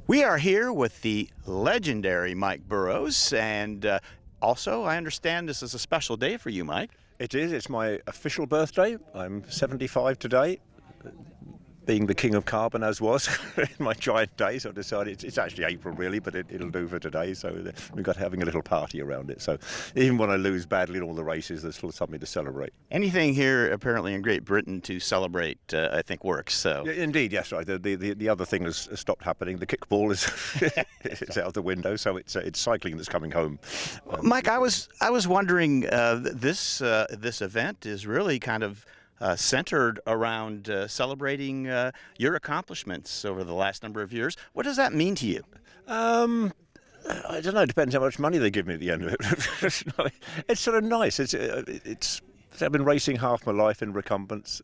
We are here with the legendary Mike Burrows, and also I understand this is a special day for you, Mike. It is. It's my official birthday. I'm 75 today. Being the king of carbon as was in my giant days, I decided it's actually April really, but it'll do for today. So we've got having a little party around it. So even when I lose badly in all the races, there's still something to celebrate. Anything here apparently in Great Britain to celebrate, I think works. So yeah, indeed, yes, right. The other thing has stopped happening. The kickball is it's out the window, so it's cycling that's coming home. Mike, I was wondering, this event is really kind of centered around celebrating your accomplishments over the last number of years. What does that mean to you? I don't know. It depends how much money they give me at the end of it. It's sort of nice. It's. I've been racing half my life in recumbents.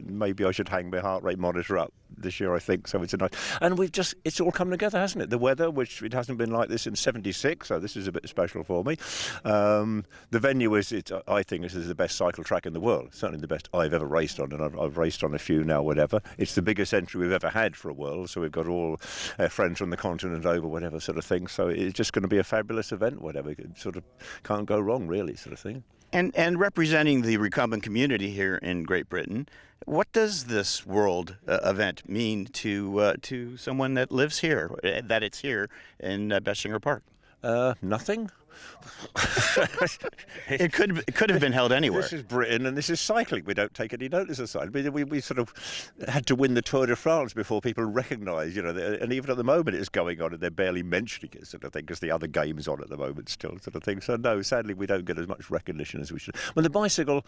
Maybe I should hang my heart rate monitor up this year, I think. So it's a nice, and it's all come together, hasn't it? The weather, which it hasn't been like this in '76, so this is a bit special for me. The venue I think this is the best cycle track in the world. Certainly the best I've ever raced on, and I've raced on a few now, whatever. It's the biggest entry we've ever had for a world, so we've got all our friends from the continent over, whatever sort of thing. So it's just going to be a fabulous event, whatever. It sort of can't go wrong, really, sort of thing. And representing the recumbent community here in Great Britain, what does this world event mean to someone that lives here, that it's here in Beschinger Park? Nothing. It could have been held anywhere. This is Britain and this is cycling. We don't take any notice of cycling. We sort of had to win the Tour de France before people recognise, and even at the moment it's going on and they're barely mentioning it, sort of thing, because the other game's on at the moment still, sort of thing. So no, sadly we don't get as much recognition as we should. Well, the bicycle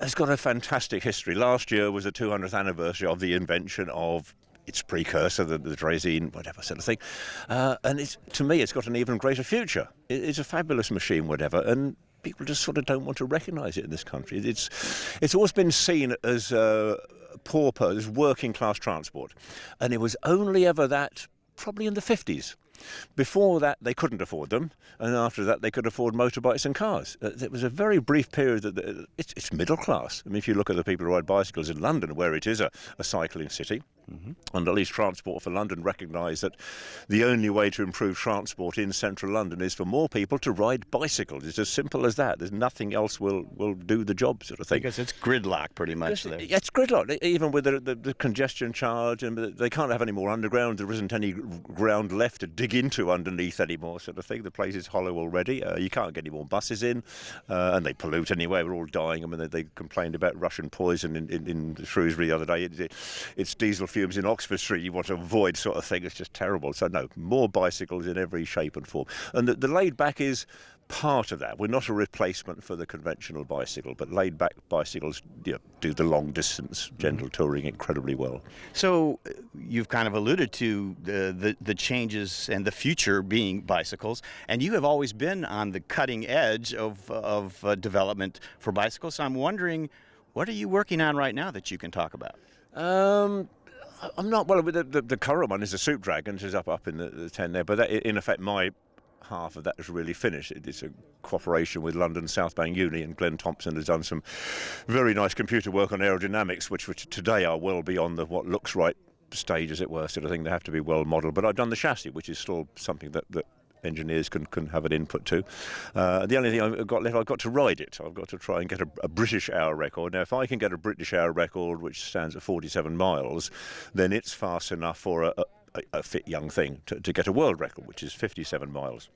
has got a fantastic history. Last year was the 200th anniversary of the invention of its precursor, the draisine, whatever sort of thing. And to me, it's got an even greater future. It's a fabulous machine, whatever, and people just sort of don't want to recognise it in this country. It's always been seen as pauper, as working class transport. And it was only ever that probably in the 50s. Before that, they couldn't afford them, and after that, they could afford motorbikes and cars. It was a very brief period that it's middle class. I mean, if you look at the people who ride bicycles in London, where it is a cycling city, and at least Transport for London recognise that the only way to improve transport in central London is for more people to ride bicycles. It's as simple as that. There's nothing else will do the job, sort of thing. Because it's gridlock pretty much there. It's gridlock, even with the congestion charge, and they can't have any more underground. There isn't any ground left to dig into underneath anymore, sort of thing. The place is hollow already. You can't get any more buses in, and they pollute anyway. We're all dying. I mean, they complained about Russian poison in Shrewsbury the other day. It's diesel fumes in Oxford Street you want to avoid, sort of thing. It's just terrible. So no, more bicycles in every shape and form. And the laid back is part of that. We're not a replacement for the conventional bicycle, but laid back bicycles do the long distance gentle touring incredibly well. So you've kind of alluded to the changes and the future being bicycles, and you have always been on the cutting edge of development for bicycles. So I'm wondering, what are you working on right now that you can talk about? I'm not, well, the current one is a Soup Dragon, which is up in the 10 there, but that, in effect, my half of that is really finished. It's a cooperation with London South Bank Uni, and Glenn Thompson has done some very nice computer work on aerodynamics, which today are well beyond the what looks right stage, as it were, sort of thing. They have to be well modelled. But I've done the chassis, which is still something that engineers can have an input to. The only thing I've got to ride it. I've got to try and get a British hour record. Now, if I can get a British hour record, which stands at 47 miles, then it's fast enough for a fit young thing to get a world record, which is 57 miles.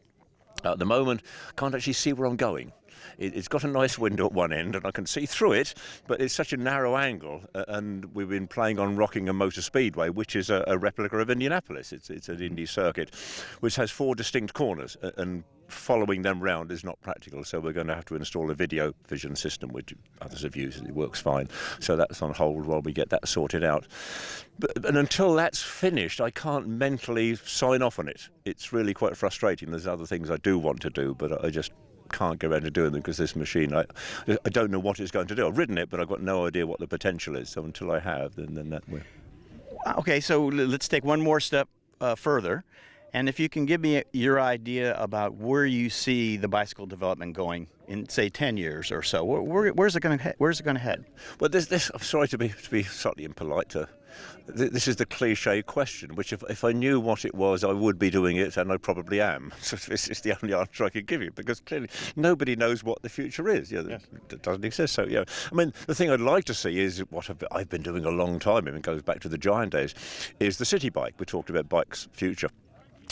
At the moment, I can't actually see where I'm going. It's got a nice window at one end, and I can see through it, but it's such a narrow angle, and we've been playing on Rockingham Motor Speedway, which is a replica of Indianapolis. It's an Indy circuit, which has 4 distinct corners, and following them round is not practical, so we're going to have to install a video vision system, which others have used, and it works fine. So that's on hold while we get that sorted out. And until that's finished, I can't mentally sign off on it. It's really quite frustrating. There's other things I do want to do, but I just can't go around to doing them because this machine, I don't know what it's going to do. I've ridden it, but I've got no idea what the potential is. So until I have, then that will. Okay, so let's take one more step further. And if you can give me your idea about where you see the bicycle development going in, say, 10 years or so, where's it going to head? Where's it going to head? Well, this. I'm sorry to be slightly impolite. This is the cliche question, which if I knew what it was, I would be doing it, and I probably am. So this is the only answer I can give you, because clearly nobody knows what the future is. Yes. It doesn't exist. So, I mean, the thing I'd like to see is what I've been doing a long time, and it goes back to the Giant days, is the city bike. We talked about bikes' future.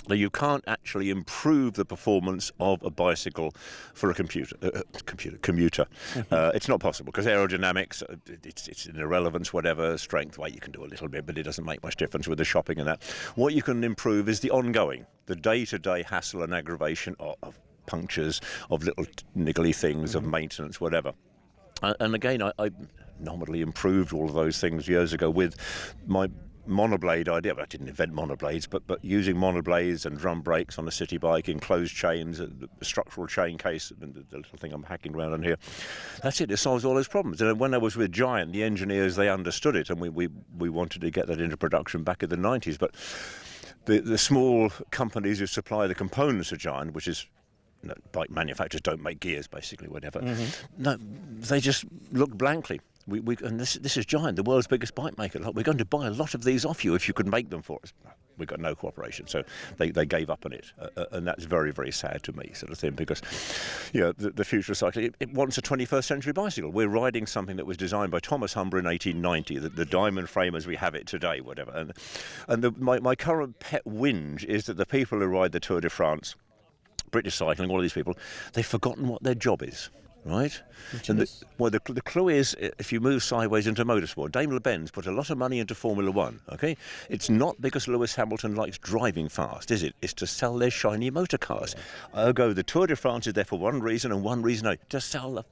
Now, you can't actually improve the performance of a bicycle for a commuter. It's not possible, because aerodynamics, it's an irrelevance, whatever, strength, weight, you can do a little bit, but it doesn't make much difference with the shopping and that. What you can improve is the ongoing, the day-to-day hassle and aggravation of punctures, of little niggly things, of maintenance, whatever. And again, I nominally improved all of those things years ago with my monoblade idea. Well, I didn't invent monoblades, but using monoblades and drum brakes on a city bike, enclosed chains, the structural chain case, and the little thing I'm hacking around on here. That's it. It solves all those problems. And when I was with Giant, the engineers, they understood it, and we wanted to get that into production back in the 90s. But the small companies who supply the components of Giant, which is, bike manufacturers don't make gears, basically, whatever. No, they just look blankly. And this is Giant, the world's biggest bike maker. We're going to buy a lot of these off you if you could make them for us. We got no cooperation, so they gave up on it, and that's very, very sad to me, sort of thing, because the future of cycling, it wants a 21st century bicycle. We're riding something that was designed by Thomas Humber in 1890, the diamond frame as we have it today, whatever. And my current pet whinge is that the people who ride the Tour de France, British cycling, all of these people, they've forgotten what their job is. Right? And the clue is, if you move sideways into motorsport, Daimler-Benz put a lot of money into Formula One, okay? It's not because Lewis Hamilton likes driving fast, is it? It's to sell their shiny motor cars. Ergo, the Tour de France is there for one reason and one reason only, to sell the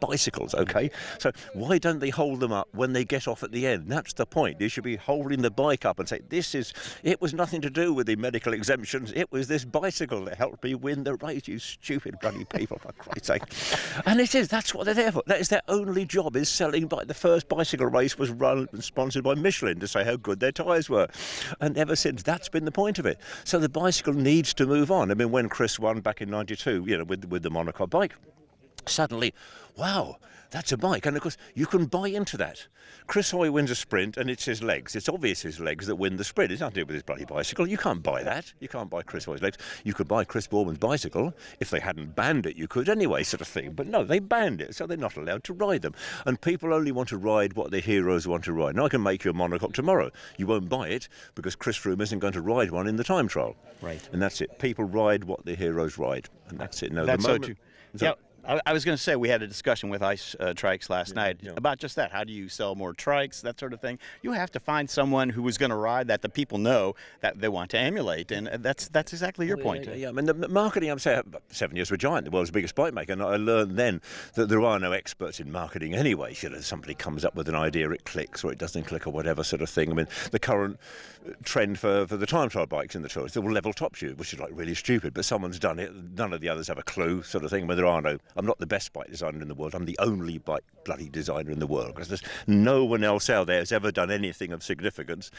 bicycles, okay? So why don't they hold them up when they get off at the end? That's the point. They should be holding the bike up and say, it was nothing to do with the medical exemptions, it was this bicycle that helped me win the race, you stupid bloody people, for Christ's sake. And that's what they're there for. That is their only job, is selling bike. The first bicycle race was run and sponsored by Michelin to say how good their tyres were. And ever since, that's been the point of it. So the bicycle needs to move on. I mean, when Chris won back in 92, with the monocoque bike, suddenly, wow, that's a bike. And of course, you can buy into that. Chris Hoy wins a sprint, and it's his legs. It's obvious his legs that win the sprint. It's nothing to do with his bloody bicycle. You can't buy that. You can't buy Chris Hoy's legs. You could buy Chris Boardman's bicycle. If they hadn't banned it, you could anyway, sort of thing. But no, they banned it, so they're not allowed to ride them. And people only want to ride what their heroes want to ride. Now, I can make you a monocoque tomorrow. You won't buy it because Chris Froome isn't going to ride one in the time trial. Right. And that's it. People ride what their heroes ride. And that's it. No, that's the moment, so true. Yeah. I was going to say, we had a discussion with Ice Trikes last night about just that. How do you sell more trikes, that sort of thing? You have to find someone who is going to ride that the people know that they want to emulate, and that's exactly your point. Yeah, I mean, the marketing, I'm saying, 7 years with Giant, the world's biggest bike maker, and I learned then that there are no experts in marketing anyway. Somebody comes up with an idea, it clicks or it doesn't click or whatever sort of thing. I mean, the current trend for the time trial bikes in the Tour is the level top tube, which is like really stupid, but someone's done it. None of the others have a clue, sort of thing. I mean, there are no. I'm not the best bike designer in the world. I'm the only bike bloody designer in the world, because there's no one else out there has ever done anything of significance.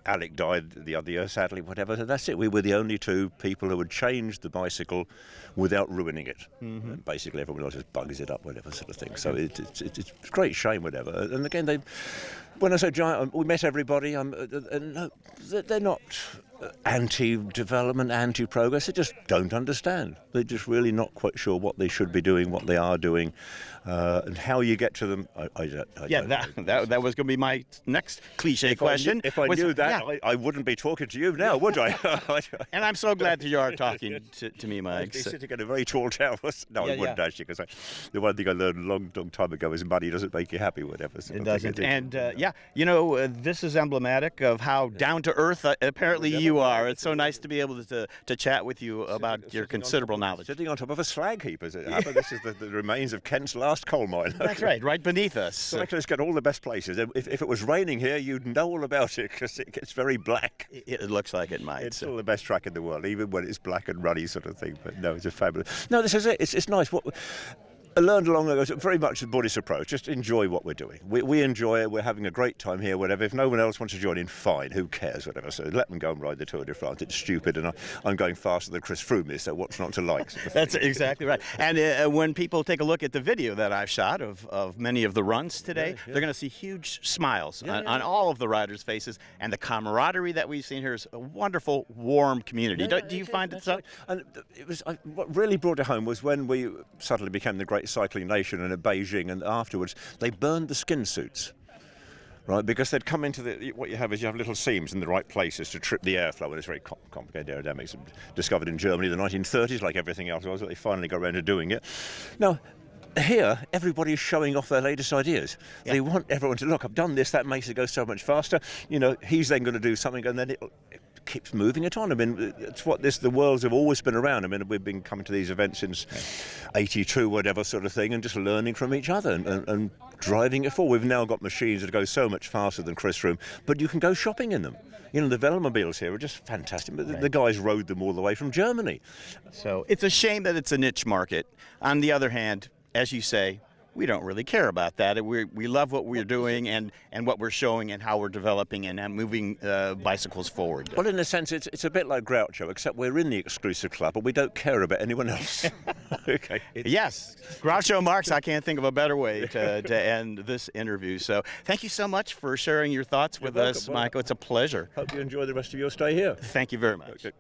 Alec died the other year, sadly, whatever. So that's it. We were the only two people who had changed the bicycle without ruining it. And basically, everyone else just bugs it up, whatever sort of thing. So it's a great shame, whatever. And again, when I say Giant, we met everybody. No, they're not anti-development, anti-progress. They just don't understand. They're just really not quite sure what they should be doing, what they are doing, and how you get to them. I don't know. That was going to be my next cliche question. If I knew that, I wouldn't be talking to you now, would I? And I'm so glad that you are talking to me, Mike. I'd be sitting in a very tall tower. No, I wouldn't actually, because the one thing I learned a long, long time ago is money doesn't make you happy, whatever. So it doesn't. And this is emblematic of how down to earth apparently you are. It's so nice to be able to chat with you about your considerable knowledge. Sitting on top of a slag heap, as it happens. This is the remains of Kent's last coal mine. That's right beneath us. Cyclists get all the best places. If it was raining here, you'd know all about it, because it gets very black. It looks like it might. It's still the best track in the world, even when it's black and ruddy sort of thing. But no, it's just fabulous. No, this is it. It's nice. I learned along the way, very much the Buddhist approach, just enjoy what we're doing. We enjoy it, we're having a great time here, whatever. If no one else wants to join in, fine, who cares, whatever. So let them go and ride the Tour de France. It's stupid, and I'm going faster than Chris Froome is, so what's not to like? Sort of That's exactly right. And when people take a look at the video that I've shot of many of the runs today, they're going to see huge smiles on all of the riders' faces, and the camaraderie that we've seen here is a wonderful, warm community. Do you find it so? Right. And what really brought it home was when we suddenly became the great cycling nation, and at Beijing and afterwards, they burned the skin suits. Right, because they'd come into what you have is you have little seams in the right places to trip the airflow, and it's very complicated aerodynamics. Discovered in Germany in the 1930s, like everything else was, but they finally got around to doing it. Now, here, everybody's showing off their latest ideas. Yeah. They want everyone to look, I've done this, that makes it go so much faster. You know, he's then going to do something, and then it keeps moving it on. I mean, it's what the worlds have always been around. I mean, we've been coming to these events since 82, whatever sort of thing, and just learning from each other and driving it forward. We've now got machines that go so much faster than Chris Froome, but you can go shopping in them. You know, the Velomobiles here are just fantastic. But the guys rode them all the way from Germany. So it's a shame that it's a niche market. On the other hand, as you say, we don't really care about that. We love what we're doing and what we're showing and how we're developing and moving bicycles forward. Well, in a sense, it's a bit like Groucho, except we're in the exclusive club and we don't care about anyone else. Okay. Yes. Groucho Marx, I can't think of a better way to end this interview. So thank you so much for sharing your thoughts with us, Michael. It's a pleasure. Hope you enjoy the rest of your stay here. Thank you very much. Okay.